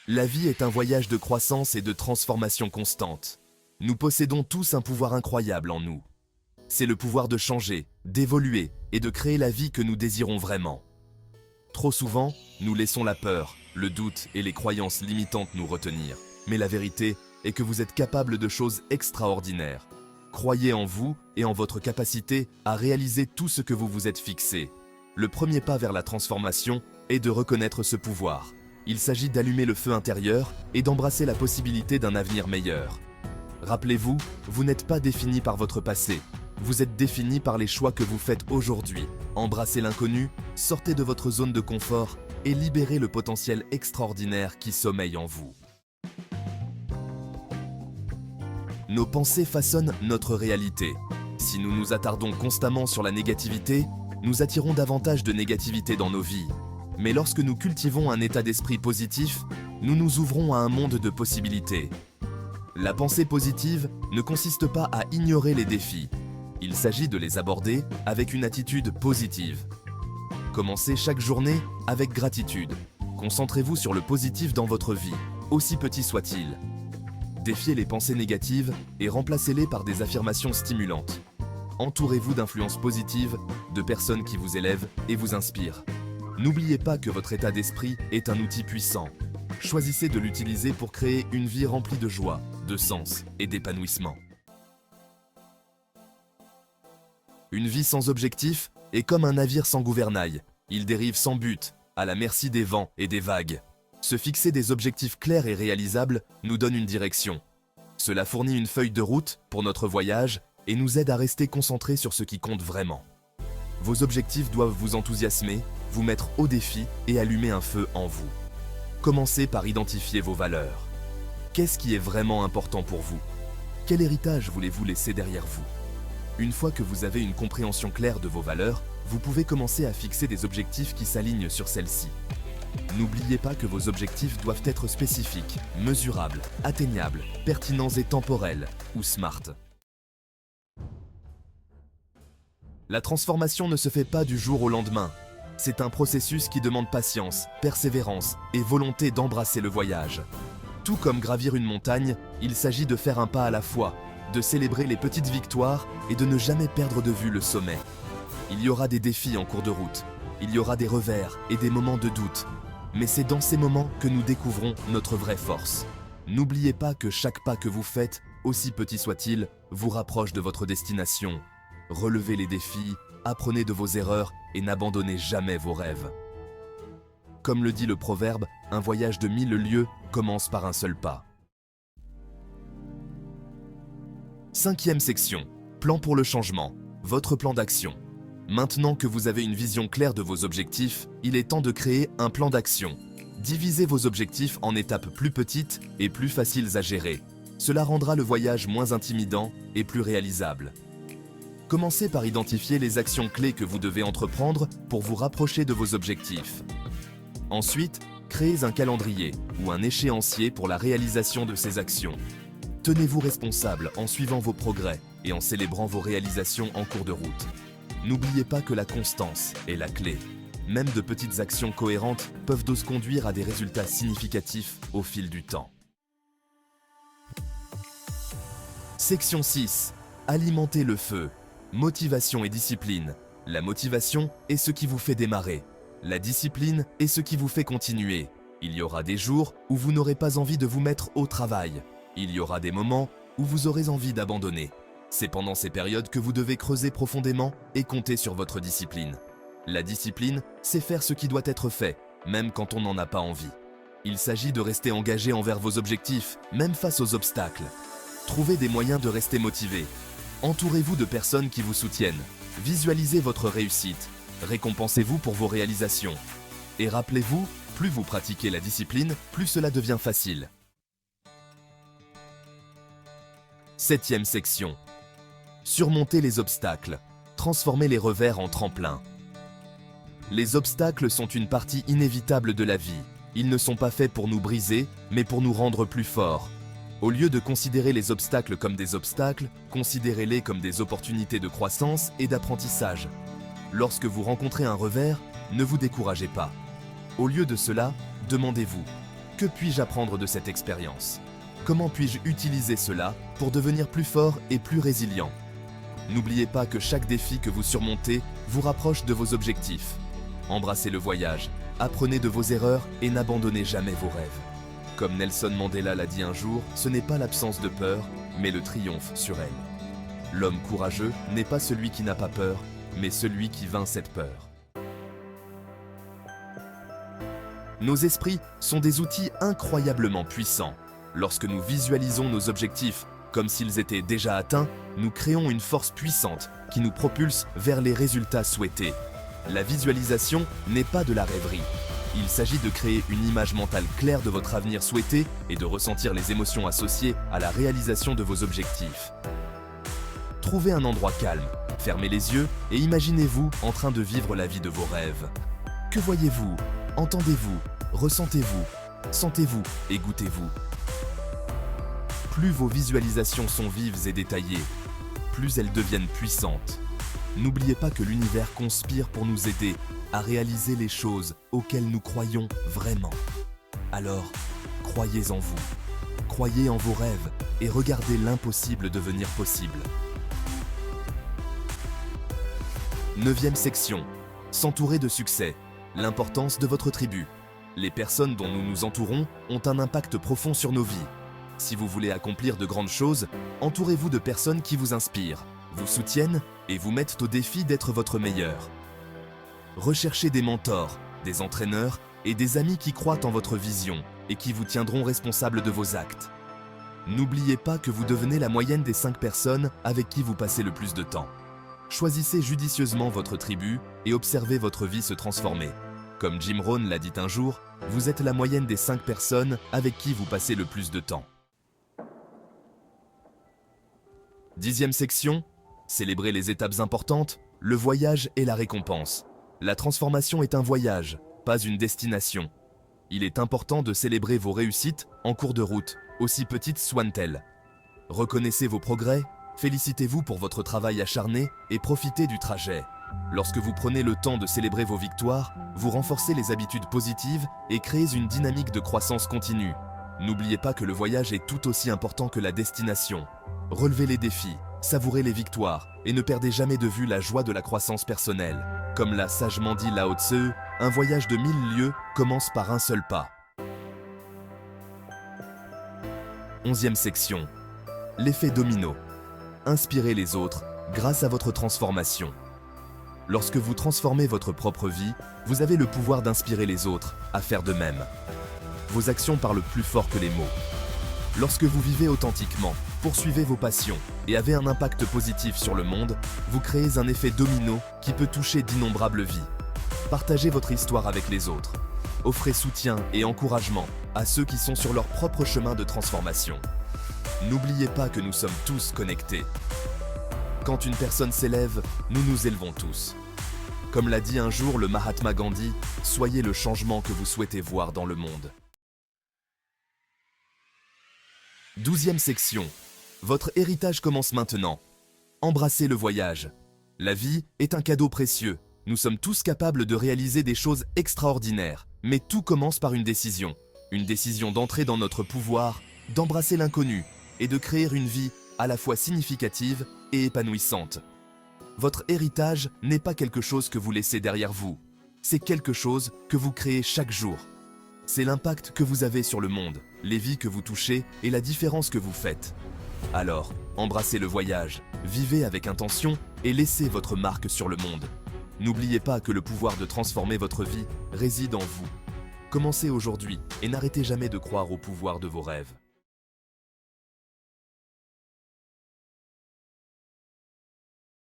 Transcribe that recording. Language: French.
La vie est un voyage de croissance et de transformation constante. Nous possédons tous un pouvoir incroyable en nous. C'est le pouvoir de changer, d'évoluer et de créer la vie que nous désirons vraiment. Trop souvent, nous laissons la peur, le doute et les croyances limitantes nous retenir. Mais la vérité est que vous êtes capable de choses extraordinaires. Croyez en vous et en votre capacité à réaliser tout ce que vous vous êtes fixé. Le premier pas vers la transformation est de reconnaître ce pouvoir. Il s'agit d'allumer le feu intérieur et d'embrasser la possibilité d'un avenir meilleur. Rappelez-vous, vous n'êtes pas défini par votre passé. Vous êtes défini par les choix que vous faites aujourd'hui. Embrassez l'inconnu, sortez de votre zone de confort et libérez le potentiel extraordinaire qui sommeille en vous. Nos pensées façonnent notre réalité. Si nous nous attardons constamment sur la négativité, nous attirons davantage de négativité dans nos vies. Mais lorsque nous cultivons un état d'esprit positif, nous nous ouvrons à un monde de possibilités. La pensée positive ne consiste pas à ignorer les défis. Il s'agit de les aborder avec une attitude positive. Commencez chaque journée avec gratitude. Concentrez-vous sur le positif dans votre vie, aussi petit soit-il. Défiez les pensées négatives et remplacez-les par des affirmations stimulantes. Entourez-vous d'influences positives, de personnes qui vous élèvent et vous inspirent. N'oubliez pas que votre état d'esprit est un outil puissant. Choisissez de l'utiliser pour créer une vie remplie de joie, de sens et d'épanouissement. Une vie sans objectif est comme un navire sans gouvernail. Il dérive sans but, à la merci des vents et des vagues. Se fixer des objectifs clairs et réalisables nous donne une direction. Cela fournit une feuille de route pour notre voyage et nous aide à rester concentrés sur ce qui compte vraiment. Vos objectifs doivent vous enthousiasmer, vous mettre au défi et allumer un feu en vous. Commencez par identifier vos valeurs. Qu'est-ce qui est vraiment important pour vous? Quel héritage voulez-vous laisser derrière vous? Une fois que vous avez une compréhension claire de vos valeurs, vous pouvez commencer à fixer des objectifs qui s'alignent sur celles-ci. N'oubliez pas que vos objectifs doivent être spécifiques, mesurables, atteignables, pertinents et temporels, ou SMART. La transformation ne se fait pas du jour au lendemain. C'est un processus qui demande patience, persévérance et volonté d'embrasser le voyage. Tout comme gravir une montagne, il s'agit de faire un pas à la fois, de célébrer les petites victoires et de ne jamais perdre de vue le sommet. Il y aura des défis en cours de route, il y aura des revers et des moments de doute. Mais c'est dans ces moments que nous découvrons notre vraie force. N'oubliez pas que chaque pas que vous faites, aussi petit soit-il, vous rapproche de votre destination. Relevez les défis, apprenez de vos erreurs et n'abandonnez jamais vos rêves. Comme le dit le proverbe, un voyage de 1000 lieues commence par un seul pas. 5e section. Plan pour le changement. Votre plan d'action. Maintenant que vous avez une vision claire de vos objectifs, il est temps de créer un plan d'action. Divisez vos objectifs en étapes plus petites et plus faciles à gérer. Cela rendra le voyage moins intimidant et plus réalisable. Commencez par identifier les actions clés que vous devez entreprendre pour vous rapprocher de vos objectifs. Ensuite, créez un calendrier ou un échéancier pour la réalisation de ces actions. Tenez-vous responsable en suivant vos progrès et en célébrant vos réalisations en cours de route. N'oubliez pas que la constance est la clé. Même de petites actions cohérentes peuvent se conduire à des résultats significatifs au fil du temps. Section 6. Alimenter le feu. Motivation et discipline. La motivation est ce qui vous fait démarrer. La discipline est ce qui vous fait continuer. Il y aura des jours où vous n'aurez pas envie de vous mettre au travail. Il y aura des moments où vous aurez envie d'abandonner. C'est pendant ces périodes que vous devez creuser profondément et compter sur votre discipline. La discipline, c'est faire ce qui doit être fait, même quand on n'en a pas envie. Il s'agit de rester engagé envers vos objectifs, même face aux obstacles. Trouvez des moyens de rester motivé. Entourez-vous de personnes qui vous soutiennent. Visualisez votre réussite. Récompensez-vous pour vos réalisations. Et rappelez-vous, plus vous pratiquez la discipline, plus cela devient facile. 7e section. Surmonter les obstacles. Transformer les revers en tremplin. Les obstacles sont une partie inévitable de la vie. Ils ne sont pas faits pour nous briser, mais pour nous rendre plus forts. Au lieu de considérer les obstacles comme des obstacles, considérez-les comme des opportunités de croissance et d'apprentissage. Lorsque vous rencontrez un revers, ne vous découragez pas. Au lieu de cela, demandez-vous: Que puis-je apprendre de cette expérience? Comment puis-je utiliser cela pour devenir plus fort et plus résilient? N'oubliez pas que chaque défi que vous surmontez vous rapproche de vos objectifs. Embrassez le voyage, apprenez de vos erreurs et n'abandonnez jamais vos rêves. Comme Nelson Mandela l'a dit un jour, ce n'est pas l'absence de peur, mais le triomphe sur elle. L'homme courageux n'est pas celui qui n'a pas peur, mais celui qui vainc cette peur. Nos esprits sont des outils incroyablement puissants. Lorsque nous visualisons nos objectifs comme s'ils étaient déjà atteints, nous créons une force puissante qui nous propulse vers les résultats souhaités. La visualisation n'est pas de la rêverie. Il s'agit de créer une image mentale claire de votre avenir souhaité et de ressentir les émotions associées à la réalisation de vos objectifs. Trouvez un endroit calme, fermez les yeux et imaginez-vous en train de vivre la vie de vos rêves. Que voyez-vous? Entendez-vous? Ressentez-vous? Sentez-vous et goûtez-vous? Plus vos visualisations sont vives et détaillées, plus elles deviennent puissantes. N'oubliez pas que l'univers conspire pour nous aider à réaliser les choses auxquelles nous croyons vraiment. Alors, croyez en vous, croyez en vos rêves et regardez l'impossible devenir possible. 9e section. S'entourer de succès. L'importance de votre tribu. Les personnes dont nous nous entourons ont un impact profond sur nos vies. Si vous voulez accomplir de grandes choses, entourez-vous de personnes qui vous inspirent, vous soutiennent et vous mettent au défi d'être votre meilleur. Recherchez des mentors, des entraîneurs et des amis qui croient en votre vision et qui vous tiendront responsable de vos actes. N'oubliez pas que vous devenez la moyenne des 5 personnes avec qui vous passez le plus de temps. Choisissez judicieusement votre tribu et observez votre vie se transformer. Comme Jim Rohn l'a dit un jour, vous êtes la moyenne des 5 personnes avec qui vous passez le plus de temps. 10e section. Célébrez les étapes importantes, le voyage et la récompense. La transformation est un voyage, pas une destination. Il est important de célébrer vos réussites en cours de route, aussi petites soient-elles. Reconnaissez vos progrès, félicitez-vous pour votre travail acharné et profitez du trajet. Lorsque vous prenez le temps de célébrer vos victoires, vous renforcez les habitudes positives et créez une dynamique de croissance continue. N'oubliez pas que le voyage est tout aussi important que la destination. Relevez les défis, savourez les victoires et ne perdez jamais de vue la joie de la croissance personnelle. Comme l'a sagement dit Lao Tse, un voyage de 1000 lieues commence par un seul pas. 11e section. L'effet domino. Inspirez les autres grâce à votre transformation. Lorsque vous transformez votre propre vie, vous avez le pouvoir d'inspirer les autres à faire de même. Vos actions parlent plus fort que les mots. Lorsque vous vivez authentiquement, poursuivez vos passions et avez un impact positif sur le monde, vous créez un effet domino qui peut toucher d'innombrables vies. Partagez votre histoire avec les autres. Offrez soutien et encouragement à ceux qui sont sur leur propre chemin de transformation. N'oubliez pas que nous sommes tous connectés. Quand une personne s'élève, nous nous élevons tous. Comme l'a dit un jour le Mahatma Gandhi, soyez le changement que vous souhaitez voir dans le monde. 12e section. Votre héritage commence maintenant. Embrassez le voyage. La vie est un cadeau précieux. Nous sommes tous capables de réaliser des choses extraordinaires. Mais tout commence par une décision. Une décision d'entrer dans notre pouvoir, d'embrasser l'inconnu et de créer une vie à la fois significative et épanouissante. Votre héritage n'est pas quelque chose que vous laissez derrière vous. C'est quelque chose que vous créez chaque jour. C'est l'impact que vous avez sur le monde, les vies que vous touchez et la différence que vous faites. Alors, embrassez le voyage, vivez avec intention et laissez votre marque sur le monde. N'oubliez pas que le pouvoir de transformer votre vie réside en vous. Commencez aujourd'hui et n'arrêtez jamais de croire au pouvoir de vos rêves.